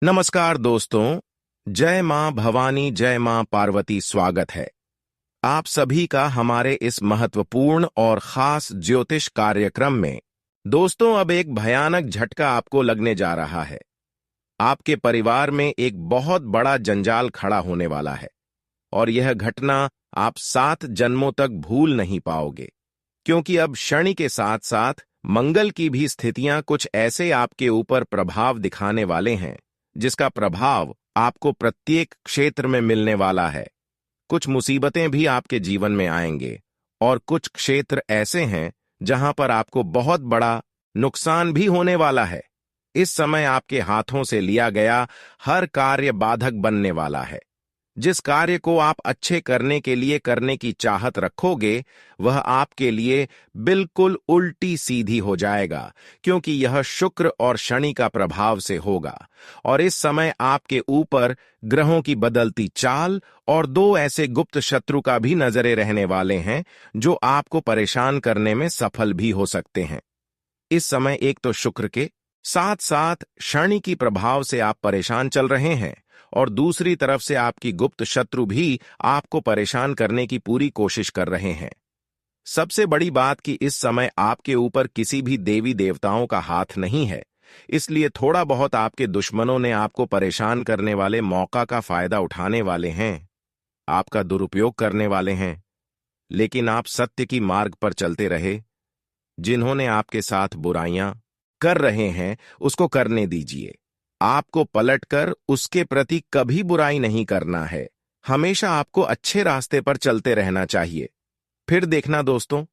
नमस्कार दोस्तों। जय मां भवानी, जय मां पार्वती। स्वागत है आप सभी का हमारे इस महत्वपूर्ण और खास ज्योतिष कार्यक्रम में। दोस्तों, अब एक भयानक झटका आपको लगने जा रहा है। आपके परिवार में एक बहुत बड़ा जंजाल खड़ा होने वाला है और यह घटना आप 7 जन्मों तक भूल नहीं पाओगे, क्योंकि अब शनि के साथ साथ मंगल की भी स्थितियां कुछ ऐसे आपके ऊपर प्रभाव दिखाने वाले हैं जिसका प्रभाव आपको प्रत्येक क्षेत्र में मिलने वाला है। कुछ मुसीबतें भी आपके जीवन में आएंगे और कुछ क्षेत्र ऐसे हैं जहां पर आपको बहुत बड़ा नुकसान भी होने वाला है। इस समय आपके हाथों से लिया गया हर कार्य बाधक बनने वाला है। जिस कार्य को आप अच्छे करने के लिए करने की चाहत रखोगे, वह आपके लिए बिल्कुल उल्टी सीधी हो जाएगा, क्योंकि यह शुक्र और शनि का प्रभाव से होगा। और इस समय आपके ऊपर ग्रहों की बदलती चाल और 2 ऐसे गुप्त शत्रु का भी नजरे रहने वाले हैं जो आपको परेशान करने में सफल भी हो सकते हैं। इस समय एक तो शुक्र के साथ साथ शनि की प्रभाव से आप परेशान चल रहे हैं और दूसरी तरफ से आपकी गुप्त शत्रु भी आपको परेशान करने की पूरी कोशिश कर रहे हैं। सबसे बड़ी बात कि इस समय आपके ऊपर किसी भी देवी देवताओं का हाथ नहीं है, इसलिए थोड़ा बहुत आपके दुश्मनों ने आपको परेशान करने वाले मौका का फायदा उठाने वाले हैं, आपका दुरुपयोग करने वाले हैं। लेकिन आप सत्य की मार्ग पर चलते रहे। जिन्होंने आपके साथ बुराइयां कर रहे हैं उसको करने दीजिए। आपको पलटकर उसके प्रति कभी बुराई नहीं करना है। हमेशा आपको अच्छे रास्ते पर चलते रहना चाहिए। फिर देखना दोस्तों,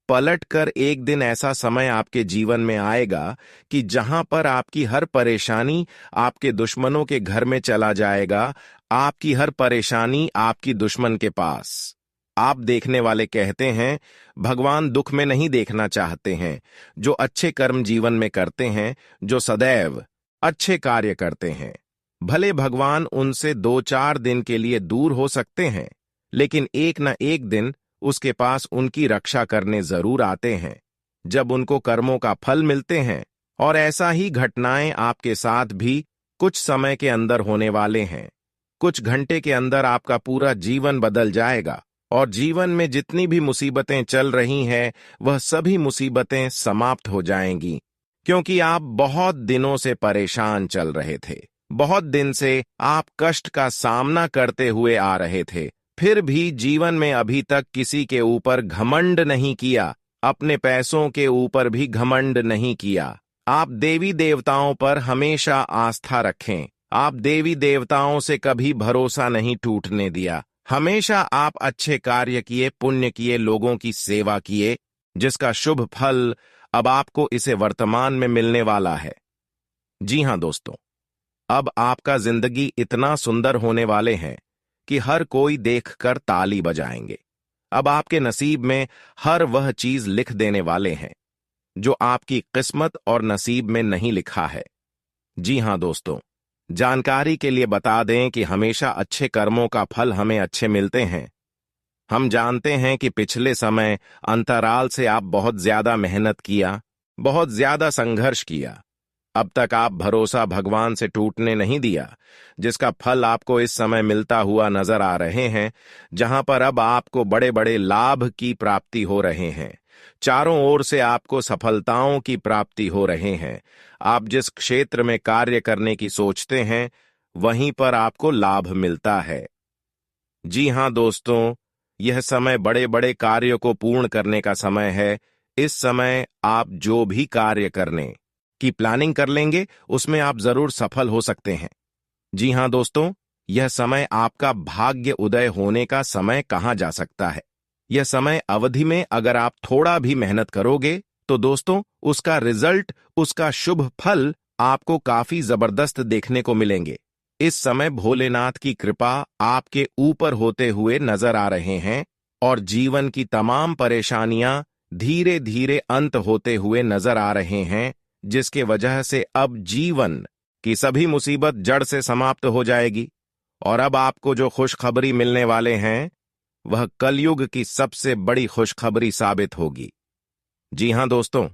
पलटकर एक दिन ऐसा समय आपके जीवन में आएगा कि जहां पर आपकी हर परेशानी आपके दुश्मनों के घर में चला जाएगा। आपकी हर परेशानी आपकी दुश्मन के पास। आप देखने वाले कहते हैं भगवान दुख में नहीं देखना चाहते हैं। जो अच्छे कर्म जीवन में करते हैं, जो सदैव अच्छे कार्य करते हैं, भले भगवान उनसे 2-4 दिन के लिए दूर हो सकते हैं, लेकिन एक न एक दिन उसके पास उनकी रक्षा करने जरूर आते हैं जब उनको कर्मों का फल मिलते हैं। और ऐसा ही घटनाएं आपके साथ भी कुछ समय के अंदर होने वाले हैं। कुछ घंटे के अंदर आपका पूरा जीवन बदल जाएगा और जीवन में जितनी भी मुसीबतें चल रही हैं, वह सभी मुसीबतें समाप्त हो जाएंगी, क्योंकि आप बहुत दिनों से परेशान चल रहे थे। बहुत दिन से आप कष्ट का सामना करते हुए आ रहे थे, फिर भी जीवन में अभी तक किसी के ऊपर घमंड नहीं किया, अपने पैसों के ऊपर भी घमंड नहीं किया। आप देवी देवताओं पर हमेशा आस्था रखें। आप देवी देवताओं से कभी भरोसा नहीं टूटने दिया। हमेशा आप अच्छे कार्य किए, पुण्य किए, लोगों की सेवा किए, जिसका शुभ फल अब आपको इसे वर्तमान में मिलने वाला है। जी हां दोस्तों, अब आपका जिंदगी इतना सुंदर होने वाले हैं कि हर कोई देखकर ताली बजाएंगे। अब आपके नसीब में हर वह चीज लिख देने वाले हैं जो आपकी किस्मत और नसीब में नहीं लिखा है। जी हां दोस्तों, जानकारी के लिए बता दें कि हमेशा अच्छे कर्मों का फल हमें अच्छे मिलते हैं। हम जानते हैं कि पिछले समय अंतराल से आप बहुत ज्यादा मेहनत किया, बहुत ज्यादा संघर्ष किया। अब तक आप भरोसा भगवान से टूटने नहीं दिया, जिसका फल आपको इस समय मिलता हुआ नजर आ रहे हैं, जहां पर अब आपको बड़े बड़े लाभ की प्राप्ति हो रहे हैं। चारों ओर से आपको सफलताओं की प्राप्ति हो रहे हैं। आप जिस क्षेत्र में कार्य करने की सोचते हैं, वहीं पर आपको लाभ मिलता है। जी हां दोस्तों, यह समय बड़े बड़े कार्यों को पूर्ण करने का समय है। इस समय आप जो भी कार्य करने की प्लानिंग कर लेंगे, उसमें आप जरूर सफल हो सकते हैं। जी हां दोस्तों, यह समय आपका भाग्य उदय होने का समय कहा जा सकता है। यह समय अवधि में अगर आप थोड़ा भी मेहनत करोगे तो दोस्तों, उसका रिजल्ट, उसका शुभ फल आपको काफी जबरदस्त देखने को मिलेंगे। इस समय भोलेनाथ की कृपा आपके ऊपर होते हुए नजर आ रहे हैं और जीवन की तमाम परेशानियां धीरे धीरे अंत होते हुए नजर आ रहे हैं, जिसके वजह से अब जीवन की सभी मुसीबत जड़ से समाप्त हो जाएगी। और अब आपको जो खुशखबरी मिलने वाले हैं, वह कलयुग की सबसे बड़ी खुशखबरी साबित होगी। जी हां दोस्तों,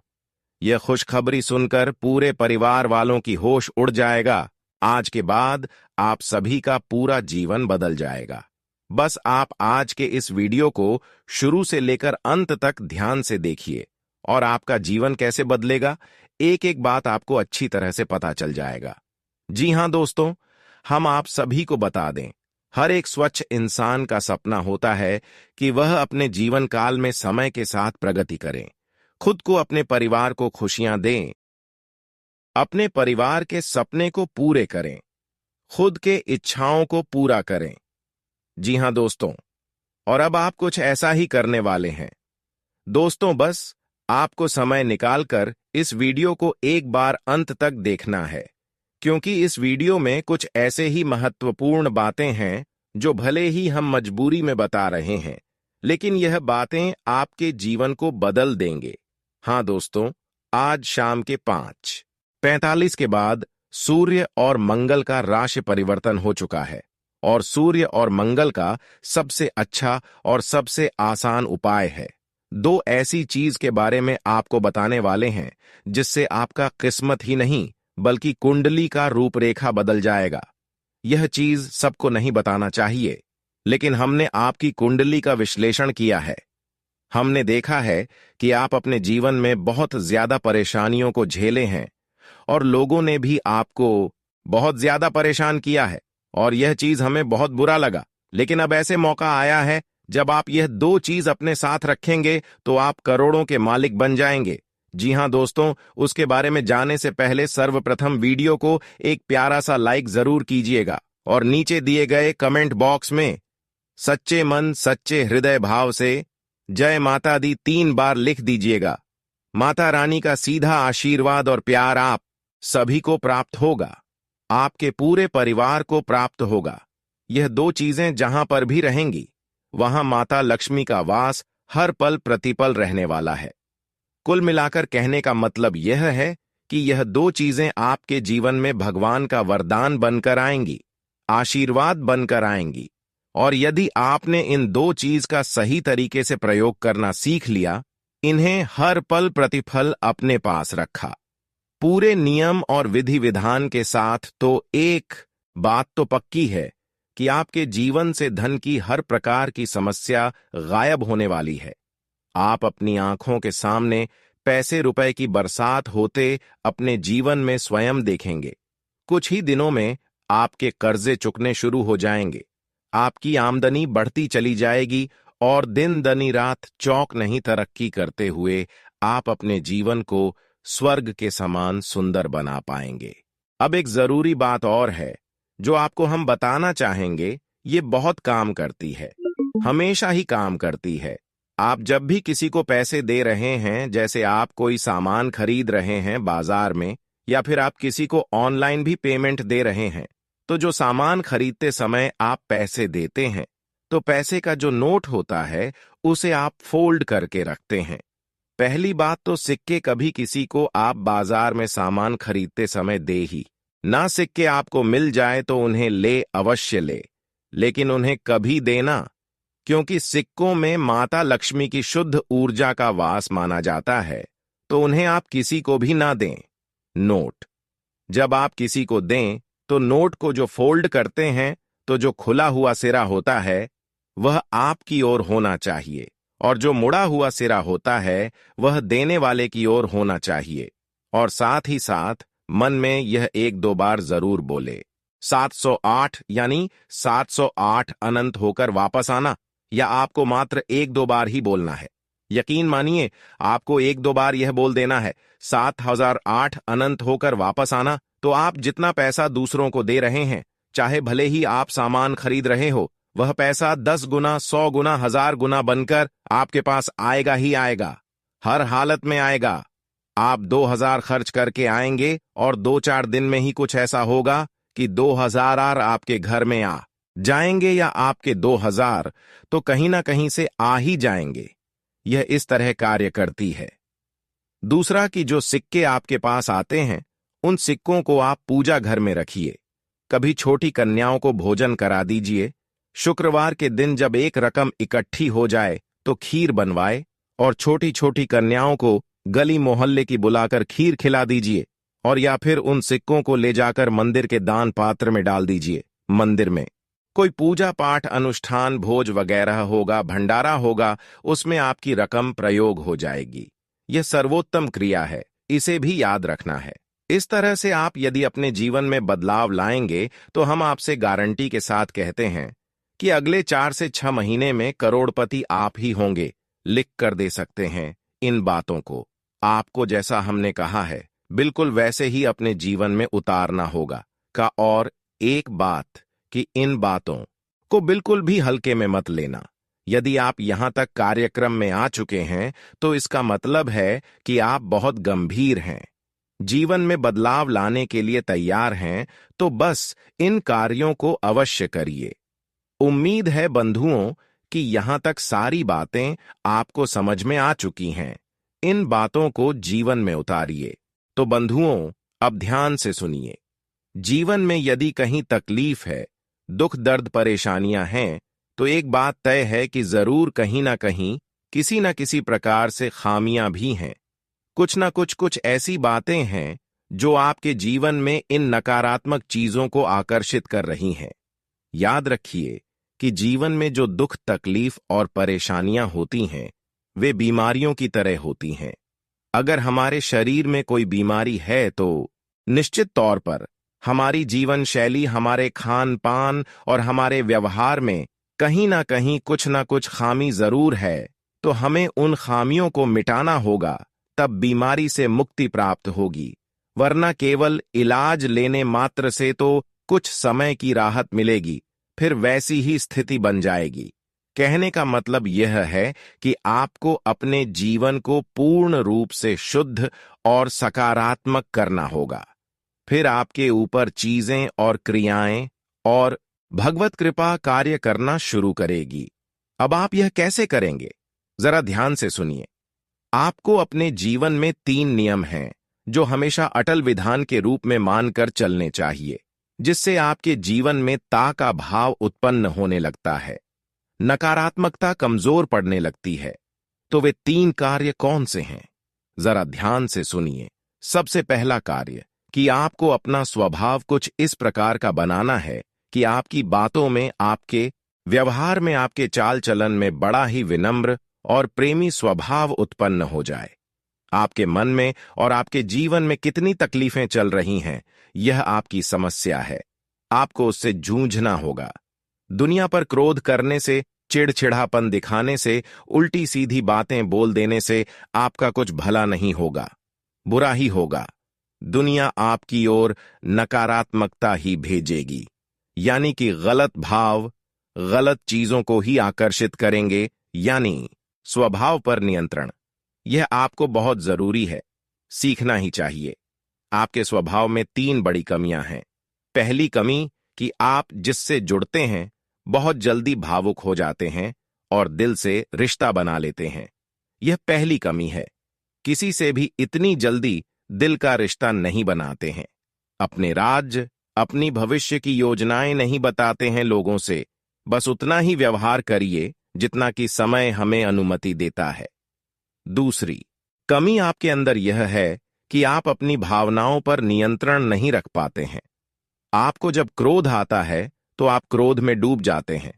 यह खुशखबरी सुनकर पूरे परिवार वालों की होश उड़ जाएगा आज के बाद आप सभी का पूरा जीवन बदल जाएगा। बस आप आज के इस वीडियो को शुरू से लेकर अंत तक ध्यान से देखिए और आपका जीवन कैसे बदलेगा, एक एक बात आपको अच्छी तरह से पता चल जाएगा। जी हां दोस्तों, हम आप सभी को बता दें, हर एक स्वच्छ इंसान का सपना होता है कि वह अपने जीवन काल में समय के साथ प्रगति करें, खुद को, अपने परिवार को खुशियां दें, अपने परिवार के सपने को पूरे करें, खुद के इच्छाओं को पूरा करें। जी हां दोस्तों, और अब आप कुछ ऐसा ही करने वाले हैं। दोस्तों, बस आपको समय निकालकर इस वीडियो को एक बार अंत तक देखना है, क्योंकि इस वीडियो में कुछ ऐसे ही महत्वपूर्ण बातें हैं जो भले ही हम मजबूरी में बता रहे हैं, लेकिन यह बातें आपके जीवन को बदल देंगे। हां दोस्तों, आज शाम के 5:45 के बाद सूर्य और मंगल का राशि परिवर्तन हो चुका है और सूर्य और मंगल का सबसे अच्छा और सबसे आसान उपाय है। दो ऐसी चीज के बारे में आपको बताने वाले हैं जिससे आपका किस्मत ही नहीं बल्कि कुंडली का रूपरेखा बदल जाएगा। यह चीज सबको नहीं बताना चाहिए, लेकिन हमने आपकी कुंडली का विश्लेषण किया है। हमने देखा है कि आप अपने जीवन में बहुत ज्यादा परेशानियों को झेले हैं और लोगों ने भी आपको बहुत ज्यादा परेशान किया है और यह चीज हमें बहुत बुरा लगा। लेकिन अब ऐसे मौका आया है, जब आप यह दो चीज अपने साथ रखेंगे तो आप करोड़ों के मालिक बन जाएंगे। जी हां दोस्तों, उसके बारे में जानने से पहले सर्वप्रथम वीडियो को एक प्यारा सा लाइक जरूर कीजिएगा और नीचे दिए गए कमेंट बॉक्स में सच्चे मन सच्चे हृदय भाव से जय माता दी 3 बार लिख दीजिएगा। माता रानी का सीधा आशीर्वाद और प्यार आप सभी को प्राप्त होगा, आपके पूरे परिवार को प्राप्त होगा। यह दो चीजें जहां पर भी रहेंगी वहां माता लक्ष्मी का वास हर पल प्रतिपल रहने वाला है। कुल मिलाकर कहने का मतलब यह है कि यह दो चीजें आपके जीवन में भगवान का वरदान बनकर आएंगी, आशीर्वाद बनकर आएंगी। और यदि आपने इन दो चीज का सही तरीके से प्रयोग करना सीख लिया, इन्हें हर पल प्रतिफल अपने पास रखा, पूरे नियम और विधि विधान के साथ, तो एक बात तो पक्की है कि आपके जीवन से धन की हर प्रकार की समस्या गायब होने वाली है। आप अपनी आंखों के सामने पैसे रुपए की बरसात होते अपने जीवन में स्वयं देखेंगे। कुछ ही दिनों में आपके कर्जे चुकने शुरू हो जाएंगे, आपकी आमदनी बढ़ती चली जाएगी और दिन दनी रात चौक नहीं तरक्की करते हुए आप अपने जीवन को स्वर्ग के समान सुंदर बना पाएंगे। अब एक जरूरी बात और है जो आपको हम बताना चाहेंगे, ये बहुत काम करती है, हमेशा ही काम करती है। आप जब भी किसी को पैसे दे रहे हैं, जैसे आप कोई सामान खरीद रहे हैं बाजार में, या फिर आप किसी को ऑनलाइन भी पेमेंट दे रहे हैं, तो जो सामान खरीदते समय आप पैसे देते हैं, तो पैसे का जो नोट होता है उसे आप फोल्ड करके रखते हैं। पहली बात तो सिक्के कभी किसी को आप बाजार में सामान खरीदते समय दे ही ना। सिक्के आपको मिल जाए तो उन्हें ले, अवश्य ले, लेकिन उन्हें कभी देना, क्योंकि सिक्कों में माता लक्ष्मी की शुद्ध ऊर्जा का वास माना जाता है, तो उन्हें आप किसी को भी ना दें। नोट जब आप किसी को दें तो नोट को जो फोल्ड करते हैं, तो जो खुला हुआ सिरा होता है वह आपकी ओर होना चाहिए और जो मुड़ा हुआ सिरा होता है वह देने वाले की ओर होना चाहिए। और साथ ही साथ मन में यह 1-2 बार जरूर बोले, 708 यानी 708 अनंत होकर वापस आना, या आपको मात्र 1-2 बार ही बोलना है। यकीन मानिए, आपको 1-2 बार यह बोल देना है 7008 अनंत होकर वापस आना, तो आप जितना पैसा दूसरों को दे रहे हैं, चाहे भले ही आप सामान खरीद रहे हो, वह पैसा 10 गुना, 100 गुना, 1000 गुना बनकर आपके पास आएगा ही आएगा, हर हालत में आएगा। आप 2000 खर्च करके आएंगे और 2-4 दिन में ही कुछ ऐसा होगा कि 2000 आपके घर में आ जाएंगे, या आपके 2000 तो कहीं ना कहीं से आ ही जाएंगे। यह इस तरह कार्य करती है। दूसरा कि जो सिक्के आपके पास आते हैं, उन सिक्कों को आप पूजा घर में रखिए। कभी छोटी कन्याओं को भोजन करा दीजिए। शुक्रवार के दिन जब एक रकम इकट्ठी हो जाए तो खीर बनवाए और छोटी छोटी कन्याओं को गली मोहल्ले की बुलाकर खीर खिला दीजिए। और या फिर उन सिक्कों को ले जाकर मंदिर के दान पात्र में डाल दीजिए। मंदिर में कोई पूजा पाठ अनुष्ठान भोज वगैरह होगा, भंडारा होगा, उसमें आपकी रकम प्रयोग हो जाएगी। यह सर्वोत्तम क्रिया है, इसे भी याद रखना है। इस तरह से आप यदि अपने जीवन में बदलाव लाएंगे तो हम आपसे गारंटी के साथ कहते हैं कि अगले 4 से 6 महीने में करोड़पति आप ही होंगे। लिख कर दे सकते हैं इन बातों को। आपको जैसा हमने कहा है बिल्कुल वैसे ही अपने जीवन में उतारना होगा। और एक बात कि इन बातों को बिल्कुल भी हल्के में मत लेना। यदि आप यहां तक कार्यक्रम में आ चुके हैं तो इसका मतलब है कि आप बहुत गंभीर हैं, जीवन में बदलाव लाने के लिए तैयार हैं, तो बस इन कार्यों को अवश्य करिए। उम्मीद है बंधुओं कि यहां तक सारी बातें आपको समझ में आ चुकी हैं। इन बातों को जीवन में उतारिए। तो बंधुओं, अब ध्यान से सुनिए। जीवन में यदि कहीं तकलीफ है, दुख दर्द परेशानियां हैं, तो एक बात तय है कि जरूर कहीं ना कहीं किसी न किसी प्रकार से खामियां भी हैं। कुछ ना कुछ ऐसी बातें हैं जो आपके जीवन में इन नकारात्मक चीजों को आकर्षित कर रही हैं। याद रखिए कि जीवन में जो दुख तकलीफ और परेशानियां होती हैं वे बीमारियों की तरह होती हैं। अगर हमारे शरीर में कोई बीमारी है तो निश्चित तौर पर हमारी जीवन शैली, हमारे खान पान और हमारे व्यवहार में कहीं ना कुछ खामी जरूर है। तो हमें उन खामियों को मिटाना होगा, तब बीमारी से मुक्ति प्राप्त होगी। वरना केवल इलाज लेने मात्र से तो कुछ समय की राहत मिलेगी, फिर वैसी ही स्थिति बन जाएगी। कहने का मतलब यह है कि आपको अपने जीवन को पूर्ण रूप से शुद्ध और सकारात्मक करना होगा। फिर आपके ऊपर चीजें और क्रियाएं और भगवत कृपा कार्य करना शुरू करेगी। अब आप यह कैसे करेंगे, जरा ध्यान से सुनिए। आपको अपने जीवन में 3 नियम हैं जो हमेशा अटल विधान के रूप में मानकर चलने चाहिए, जिससे आपके जीवन में ता का भाव उत्पन्न होने लगता है, नकारात्मकता कमजोर पड़ने लगती है। तो वे 3 कार्य कौन से हैं, जरा ध्यान से सुनिए। सबसे पहला कार्य कि आपको अपना स्वभाव कुछ इस प्रकार का बनाना है कि आपकी बातों में, आपके व्यवहार में, आपके चाल चलन में बड़ा ही विनम्र और प्रेमी स्वभाव उत्पन्न हो जाए। आपके मन में और आपके जीवन में कितनी तकलीफें चल रही हैं, यह आपकी समस्या है। आपको उससे जूझना होगा। दुनिया पर क्रोध करने से, चिड़चिड़ापन दिखाने से, उल्टी सीधी बातें बोल देने से आपका कुछ भला नहीं होगा, बुरा ही होगा। दुनिया आपकी ओर नकारात्मकता ही भेजेगी, यानी कि गलत भाव, गलत चीजों को ही आकर्षित करेंगे, यानी स्वभाव पर नियंत्रण। यह आपको बहुत जरूरी है, सीखना ही चाहिए। आपके स्वभाव में 3 बड़ी कमियां हैं। पहली कमी कि आप जिससे जुड़ते हैं बहुत जल्दी भावुक हो जाते हैं और दिल से रिश्ता बना लेते हैं। यह पहली कमी है। किसी से भी इतनी जल्दी दिल का रिश्ता नहीं बनाते हैं। अपने राज्य, अपनी भविष्य की योजनाएं नहीं बताते हैं लोगों से। बस उतना ही व्यवहार करिए जितना कि समय हमें अनुमति देता है। दूसरी कमी आपके अंदर यह है कि आप अपनी भावनाओं पर नियंत्रण नहीं रख पाते हैं। आपको जब क्रोध आता है तो आप क्रोध में डूब जाते हैं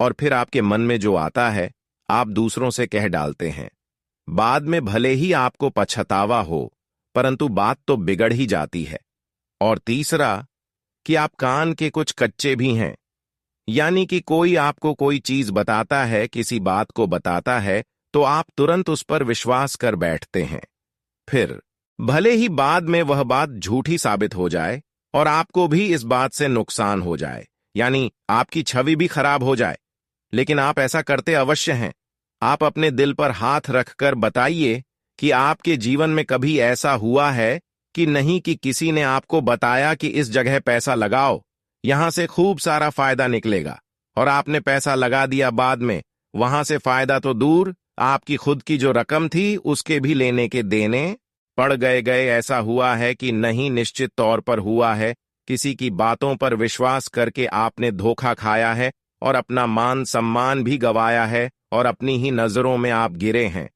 और फिर आपके मन में जो आता है आप दूसरों से कह डालते हैं। बाद में भले ही आपको पछतावा हो, परंतु बात तो बिगड़ ही जाती है। और तीसरा कि आप कान के कुछ कच्चे भी हैं, यानी कि कोई आपको कोई चीज बताता है, किसी बात को बताता है, तो आप तुरंत उस पर विश्वास कर बैठते हैं। फिर भले ही बाद में वह बात झूठी साबित हो जाए और आपको भी इस बात से नुकसान हो जाए, यानी आपकी छवि भी खराब हो जाए, लेकिन आप ऐसा करते अवश्य हैं। आप अपने दिल पर हाथ रखकर बताइए कि आपके जीवन में कभी ऐसा हुआ है कि नहीं कि किसी ने आपको बताया कि इस जगह पैसा लगाओ, यहां से खूब सारा फायदा निकलेगा, और आपने पैसा लगा दिया। बाद में वहां से फायदा तो दूर, आपकी खुद की जो रकम थी उसके भी लेने के देने पड़ गए। ऐसा हुआ है कि नहीं, निश्चित तौर पर हुआ है। किसी की बातों पर विश्वास करके आपने धोखा खाया है और अपना मान सम्मान भी गंवाया है और अपनी ही नजरों में आप गिरे हैं।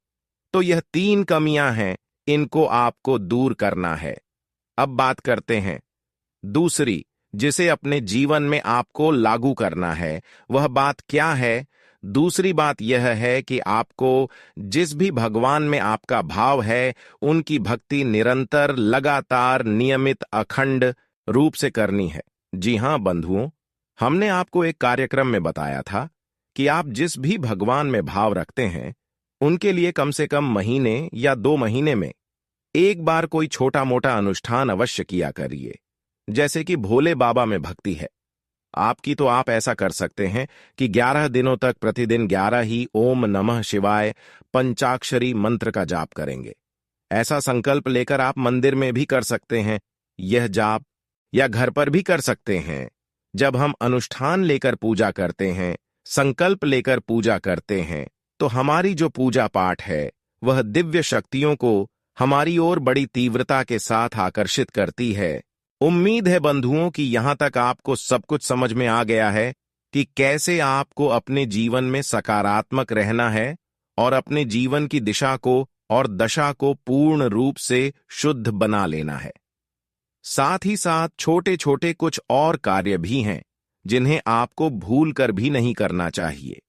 तो यह 3 कमियां हैं, इनको आपको दूर करना है। अब बात करते हैं दूसरी, जिसे अपने जीवन में आपको लागू करना है। वह बात क्या है? दूसरी बात यह है कि आपको जिस भी भगवान में आपका भाव है, उनकी भक्ति निरंतर, लगातार, नियमित, अखंड रूप से करनी है। जी हां बंधुओं, हमने आपको एक कार्यक्रम में बताया था कि आप जिस भी भगवान में भाव रखते हैं, उनके लिए कम से कम महीने या 2 महीने में एक बार कोई छोटा मोटा अनुष्ठान अवश्य किया करिए। जैसे कि भोले बाबा में भक्ति है आपकी, तो आप ऐसा कर सकते हैं कि 11 दिनों तक प्रतिदिन 11 ही ओम नमः शिवाय पंचाक्षरी मंत्र का जाप करेंगे। ऐसा संकल्प लेकर आप मंदिर में भी कर सकते हैं यह जाप, या घर पर भी कर सकते हैं। जब हम अनुष्ठान लेकर पूजा करते हैं, संकल्प लेकर पूजा करते हैं, तो हमारी जो पूजा पाठ है वह दिव्य शक्तियों को हमारी ओर बड़ी तीव्रता के साथ आकर्षित करती है। उम्मीद है बंधुओं कि यहां तक आपको सब कुछ समझ में आ गया है कि कैसे आपको अपने जीवन में सकारात्मक रहना है और अपने जीवन की दिशा को और दशा को पूर्ण रूप से शुद्ध बना लेना है। साथ ही साथ छोटे छोटे कुछ और कार्य भी हैं जिन्हें आपको भूल कर भी नहीं करना चाहिए।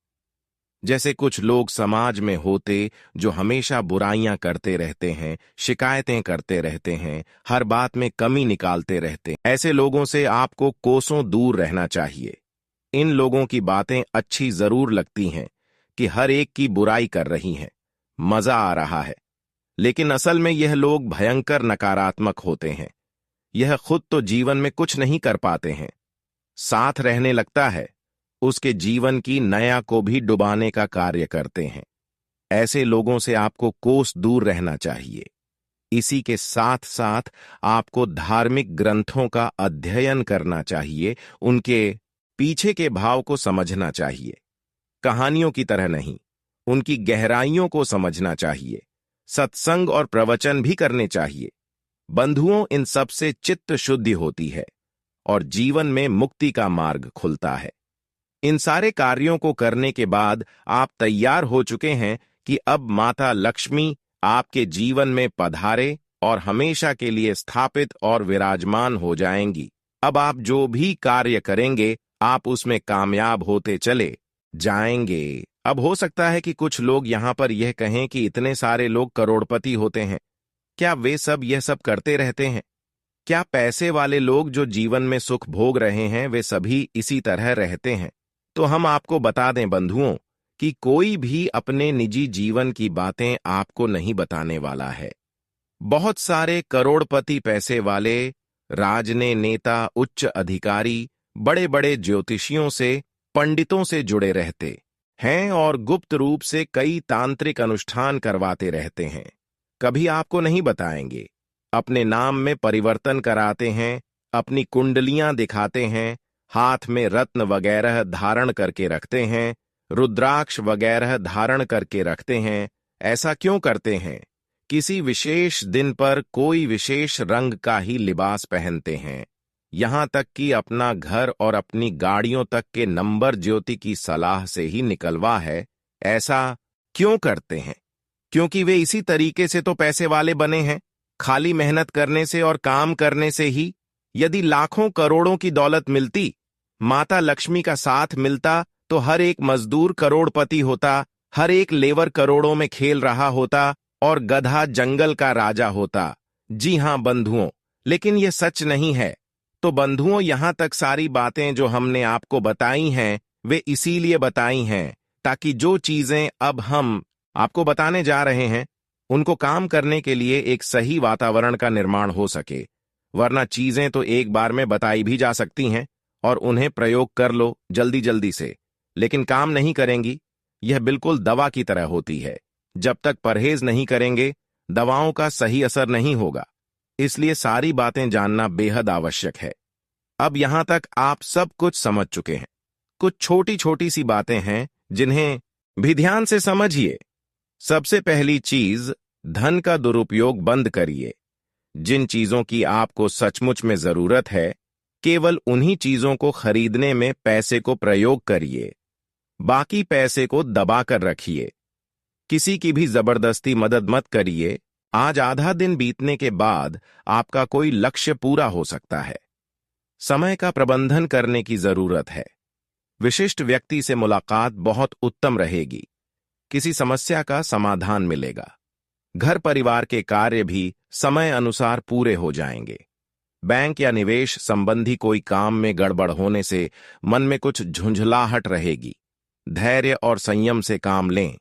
जैसे कुछ लोग समाज में होते जो हमेशा बुराइयां करते रहते हैं, शिकायतें करते रहते हैं, हर बात में कमी निकालते रहते हैं। ऐसे लोगों से आपको कोसों दूर रहना चाहिए। इन लोगों की बातें अच्छी जरूर लगती हैं कि हर एक की बुराई कर रही हैं, मजा आ रहा है, लेकिन असल में यह लोग भयंकर नकारात्मक होते हैं। यह खुद तो जीवन में कुछ नहीं कर पाते हैं, साथ रहने लगता है उसके जीवन की नया को भी डुबाने का कार्य करते हैं। ऐसे लोगों से आपको कोस दूर रहना चाहिए। इसी के साथ साथ आपको धार्मिक ग्रंथों का अध्ययन करना चाहिए, उनके पीछे के भाव को समझना चाहिए। कहानियों की तरह नहीं, उनकी गहराइयों को समझना चाहिए। सत्संग और प्रवचन भी करने चाहिए। बंधुओं, इन सब से चित्त शुद्धि होती है और जीवन में मुक्ति का मार्ग खुलता है। इन सारे कार्यों को करने के बाद आप तैयार हो चुके हैं कि अब माता लक्ष्मी आपके जीवन में पधारे और हमेशा के लिए स्थापित और विराजमान हो जाएंगी। अब आप जो भी कार्य करेंगे, आप उसमें कामयाब होते चले जाएंगे। अब हो सकता है कि कुछ लोग यहां पर यह कहें कि इतने सारे लोग करोड़पति होते हैं, क्या वे सब यह सब करते रहते हैं? क्या पैसे वाले लोग जो जीवन में सुख भोग रहे हैं वे सभी इसी तरह रहते हैं? तो हम आपको बता दें बंधुओं कि कोई भी अपने निजी जीवन की बातें आपको नहीं बताने वाला है। बहुत सारे करोड़पति पैसे वाले राजनेता, उच्च अधिकारी, बड़े बड़े ज्योतिषियों से, पंडितों से जुड़े रहते हैं और गुप्त रूप से कई तांत्रिक अनुष्ठान करवाते रहते हैं। कभी आपको नहीं बताएंगे। अपने नाम में परिवर्तन कराते हैं, अपनी कुंडलियां दिखाते हैं, हाथ में रत्न वगैरह धारण करके रखते हैं, रुद्राक्ष वगैरह धारण करके रखते हैं। ऐसा क्यों करते हैं? किसी विशेष दिन पर कोई विशेष रंग का ही लिबास पहनते हैं। यहां तक कि अपना घर और अपनी गाड़ियों तक के नंबर ज्योति की सलाह से ही निकलवा है। ऐसा क्यों करते हैं? क्योंकि वे इसी तरीके से तो पैसे वाले बने हैं, खाली मेहनत करने से और काम करने से ही। यदि लाखों करोड़ों की दौलत मिलती, माता लक्ष्मी का साथ मिलता, तो हर एक मजदूर करोड़पति होता, हर एक लेबर करोड़ों में खेल रहा होता और गधा जंगल का राजा होता। जी हां बंधुओं, लेकिन यह सच नहीं है। तो बंधुओं, यहां तक सारी बातें जो हमने आपको बताई हैं, वे इसीलिए बताई हैं ताकि जो चीजें अब हम आपको बताने जा रहे हैं, उनको काम करने के लिए एक सही वातावरण का निर्माण हो सके। वरना चीजें तो एक बार में बताई भी जा सकती हैं और उन्हें प्रयोग कर लो जल्दी जल्दी से, लेकिन काम नहीं करेंगी। यह बिल्कुल दवा की तरह होती है। जब तक परहेज नहीं करेंगे, दवाओं का सही असर नहीं होगा। इसलिए सारी बातें जानना बेहद आवश्यक है। अब यहां तक आप सब कुछ समझ चुके हैं। कुछ छोटी छोटी सी बातें हैं जिन्हें भी ध्यान से समझिए। सबसे पहली चीज, धन का दुरुपयोग बंद करिए। जिन चीजों की आपको सचमुच में जरूरत है, केवल उन्हीं चीजों को खरीदने में पैसे को प्रयोग करिए। बाकी पैसे को दबा कर रखिए। किसी की भी जबरदस्ती मदद मत करिए आज आधा दिन बीतने के बाद आपका कोई लक्ष्य पूरा हो सकता है। समय का प्रबंधन करने की जरूरत है। विशिष्ट व्यक्ति से मुलाकात बहुत उत्तम रहेगी। किसी समस्या का समाधान मिलेगा। घर परिवार के कार्य भी समय अनुसार पूरे हो जाएंगे। बैंक या निवेश संबंधी कोई काम में गड़बड़ होने से मन में कुछ झुंझलाहट रहेगी। धैर्य और संयम से काम लें।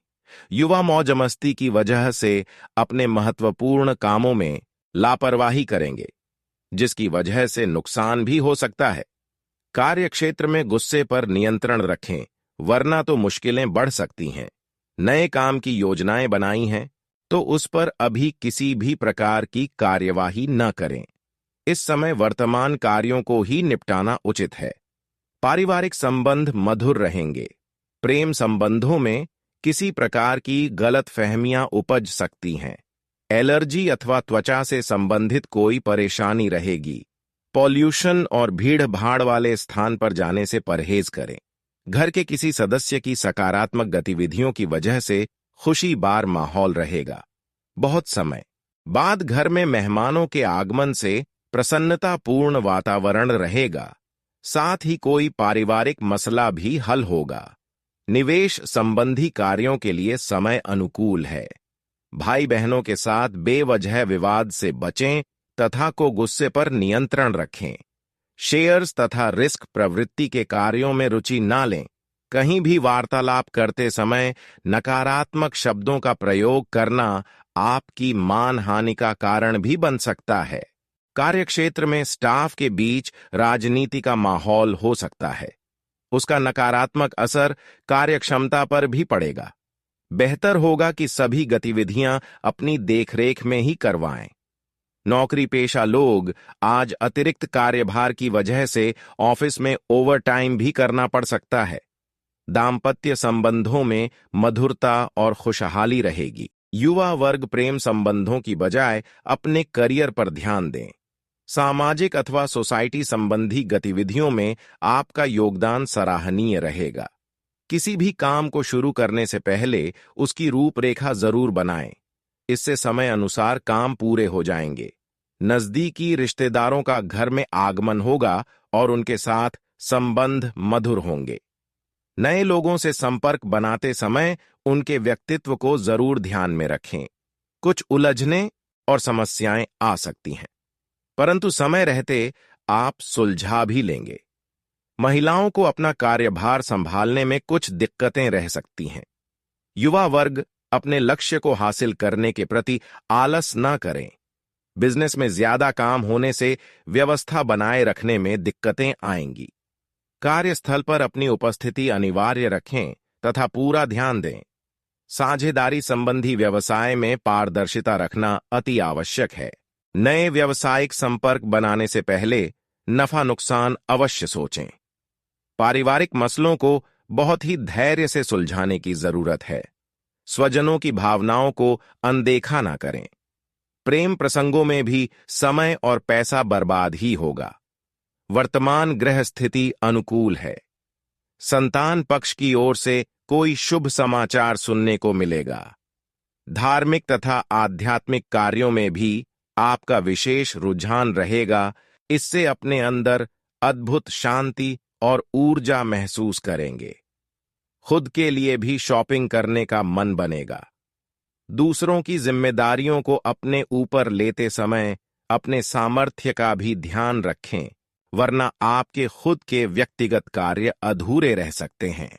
युवा मौज मस्ती की वजह से अपने महत्वपूर्ण कामों में लापरवाही करेंगे, जिसकी वजह से नुकसान भी हो सकता है। कार्यक्षेत्र में गुस्से पर नियंत्रण रखें, वरना तो मुश्किलें बढ़ सकती हैं। नए काम की योजनाएं बनाई हैं, तो उस पर अभी किसी भी प्रकार की कार्यवाही न करें। इस समय वर्तमान कार्यों को ही निपटाना उचित है। पारिवारिक संबंध मधुर रहेंगे। प्रेम संबंधों में किसी प्रकार की गलतफहमियां उपज सकती हैं। एलर्जी अथवा त्वचा से संबंधित कोई परेशानी रहेगी। पॉल्यूशन और भीड़ भाड़ वाले स्थान पर जाने से परहेज करें। घर के किसी सदस्य की सकारात्मक गतिविधियों की वजह से खुशीबार माहौल रहेगा। बहुत समय बाद घर में मेहमानों के आगमन से प्रसन्नतापूर्ण वातावरण रहेगा। साथ ही कोई पारिवारिक मसला भी हल होगा। निवेश संबंधी कार्यों के लिए समय अनुकूल है। भाई बहनों के साथ बेवजह विवाद से बचें तथा को गुस्से पर नियंत्रण रखें। शेयर्स तथा रिस्क प्रवृत्ति के कार्यों में रुचि ना लें। कहीं भी वार्तालाप करते समय नकारात्मक शब्दों का प्रयोग करना आपकी मानहानि का कारण भी बन सकता है। कार्यक्षेत्र में स्टाफ के बीच राजनीति का माहौल हो सकता है। उसका नकारात्मक असर कार्यक्षमता पर भी पड़ेगा। बेहतर होगा कि सभी गतिविधियां अपनी देखरेख में ही करवाएं। नौकरी पेशा लोग आज अतिरिक्त कार्यभार की वजह से ऑफिस में ओवरटाइम भी करना पड़ सकता है। दाम्पत्य संबंधों में मधुरता और खुशहाली रहेगी। युवा वर्ग प्रेम संबंधों की बजाय अपने करियर पर ध्यान दें। सामाजिक अथवा सोसाइटी संबंधी गतिविधियों में आपका योगदान सराहनीय रहेगा। किसी भी काम को शुरू करने से पहले उसकी रूपरेखा जरूर बनाएं। इससे समय अनुसार काम पूरे हो जाएंगे। नजदीकी रिश्तेदारों का घर में आगमन होगा और उनके साथ संबंध मधुर होंगे। नए लोगों से संपर्क बनाते समय उनके व्यक्तित्व को जरूर ध्यान में रखें। कुछ उलझने और समस्याएं आ सकती हैं, परंतु समय रहते आप सुलझा भी लेंगे। महिलाओं को अपना कार्यभार संभालने में कुछ दिक्कतें रह सकती हैं। युवा वर्ग अपने लक्ष्य को हासिल करने के प्रति आलस न करें। बिजनेस में ज्यादा काम होने से व्यवस्था बनाए रखने में दिक्कतें आएंगी। कार्यस्थल पर अपनी उपस्थिति अनिवार्य रखें तथा पूरा ध्यान दें। साझेदारी संबंधी व्यवसाय में पारदर्शिता रखना अति आवश्यक है। नए व्यावसायिक संपर्क बनाने से पहले नफा नुकसान अवश्य सोचें। पारिवारिक मसलों को बहुत ही धैर्य से सुलझाने की जरूरत है। स्वजनों की भावनाओं को अनदेखा ना करें। प्रेम प्रसंगों में भी समय और पैसा बर्बाद ही होगा। वर्तमान ग्रह स्थिति अनुकूल है। संतान पक्ष की ओर से कोई शुभ समाचार सुनने को मिलेगा। धार्मिक तथा आध्यात्मिक कार्यों में भी आपका विशेष रुझान रहेगा। इससे अपने अंदर अद्भुत शांति और ऊर्जा महसूस करेंगे। खुद के लिए भी शॉपिंग करने का मन बनेगा। दूसरों की जिम्मेदारियों को अपने ऊपर लेते समय अपने सामर्थ्य का भी ध्यान रखें, वरना आपके खुद के व्यक्तिगत कार्य अधूरे रह सकते हैं।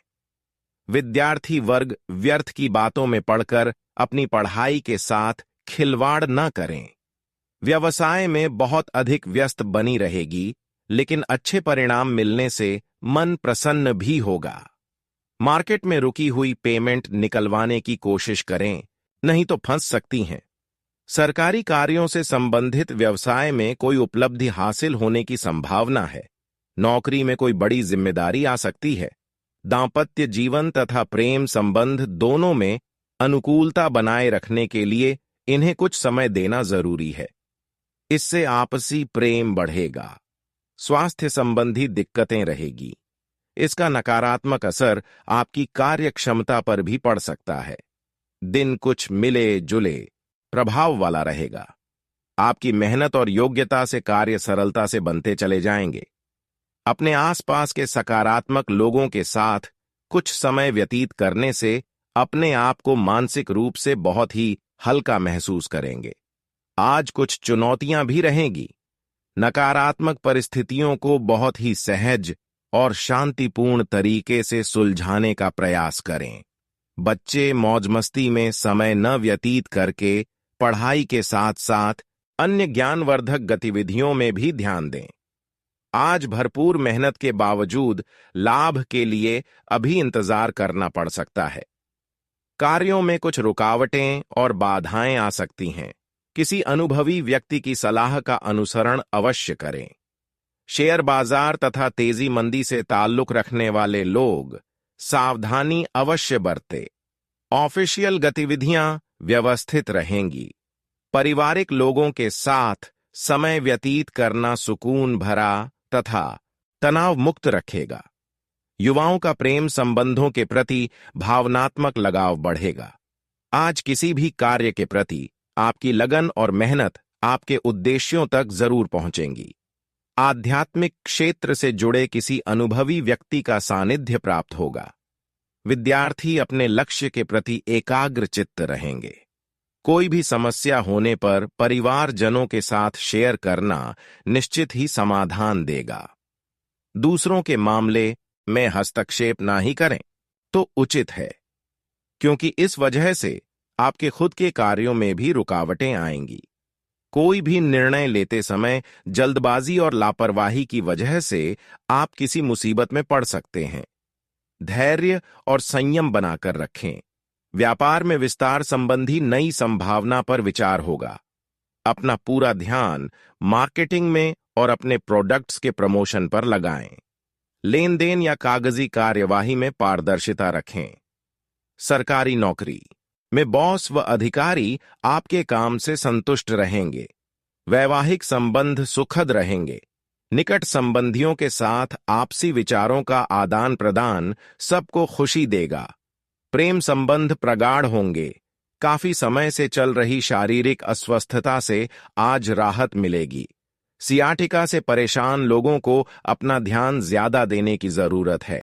विद्यार्थी वर्ग व्यर्थ की बातों में पड़कर अपनी पढ़ाई के साथ खिलवाड़ न करें। व्यवसाय में बहुत अधिक व्यस्त बनी रहेगी, लेकिन अच्छे परिणाम मिलने से मन प्रसन्न भी होगा। मार्केट में रुकी हुई पेमेंट निकलवाने की कोशिश करें, नहीं तो फंस सकती हैं। सरकारी कार्यों से संबंधित व्यवसाय में कोई उपलब्धि हासिल होने की संभावना है। नौकरी में कोई बड़ी जिम्मेदारी आ सकती है। दांपत्य जीवन तथा प्रेम संबंध दोनों में अनुकूलता बनाए रखने के लिए इन्हें कुछ समय देना जरूरी है। इससे आपसी प्रेम बढ़ेगा। स्वास्थ्य संबंधी दिक्कतें रहेगी। इसका नकारात्मक असर आपकी कार्य क्षमता पर भी पड़ सकता है। दिन कुछ मिले जुले प्रभाव वाला रहेगा। आपकी मेहनत और योग्यता से कार्य सरलता से बनते चले जाएंगे। अपने आसपास के सकारात्मक लोगों के साथ कुछ समय व्यतीत करने से अपने आप को मानसिक रूप से बहुत ही हल्का महसूस करेंगे। आज कुछ चुनौतियां भी रहेंगी। नकारात्मक परिस्थितियों को बहुत ही सहज और शांतिपूर्ण तरीके से सुलझाने का प्रयास करें। बच्चे मौज मस्ती में समय न व्यतीत करके पढ़ाई के साथ साथ अन्य ज्ञानवर्धक गतिविधियों में भी ध्यान दें। आज भरपूर मेहनत के बावजूद लाभ के लिए अभी इंतजार करना पड़ सकता है। कार्यों में कुछ रुकावटें और बाधाएं आ सकती हैं। किसी अनुभवी व्यक्ति की सलाह का अनुसरण अवश्य करें। शेयर बाजार तथा तेजी मंदी से ताल्लुक रखने वाले लोग सावधानी अवश्य बरतें। ऑफिशियल गतिविधियां व्यवस्थित रहेंगी। पारिवारिक लोगों के साथ समय व्यतीत करना सुकून भरा तथा तनाव मुक्त रखेगा। युवाओं का प्रेम संबंधों के प्रति भावनात्मक लगाव बढ़ेगा। आज किसी भी कार्य के प्रति आपकी लगन और मेहनत आपके उद्देश्यों तक जरूर पहुंचेंगी। आध्यात्मिक क्षेत्र से जुड़े किसी अनुभवी व्यक्ति का सानिध्य प्राप्त होगा। विद्यार्थी अपने लक्ष्य के प्रति एकाग्र चित्त रहेंगे। कोई भी समस्या होने पर परिवारजनों के साथ शेयर करना निश्चित ही समाधान देगा। दूसरों के मामले में हस्तक्षेप ना ही करें तो उचित है, क्योंकि इस वजह से आपके खुद के कार्यों में भी रुकावटें आएंगी। कोई भी निर्णय लेते समय जल्दबाजी और लापरवाही की वजह से आप किसी मुसीबत में पड़ सकते हैं। धैर्य और संयम बनाकर रखें। व्यापार में विस्तार संबंधी नई संभावना पर विचार होगा। अपना पूरा ध्यान मार्केटिंग में और अपने प्रोडक्ट्स के प्रमोशन पर लगाएं। लेन देन या कागजी कार्यवाही में पारदर्शिता रखें। सरकारी नौकरी में बॉस व अधिकारी आपके काम से संतुष्ट रहेंगे। वैवाहिक संबंध सुखद रहेंगे। निकट संबंधियों के साथ आपसी विचारों का आदान प्रदान सबको खुशी देगा। प्रेम संबंध प्रगाढ़ होंगे। काफी समय से चल रही शारीरिक अस्वस्थता से आज राहत मिलेगी। सियाटिका से परेशान लोगों को अपना ध्यान ज्यादा देने की जरूरत है।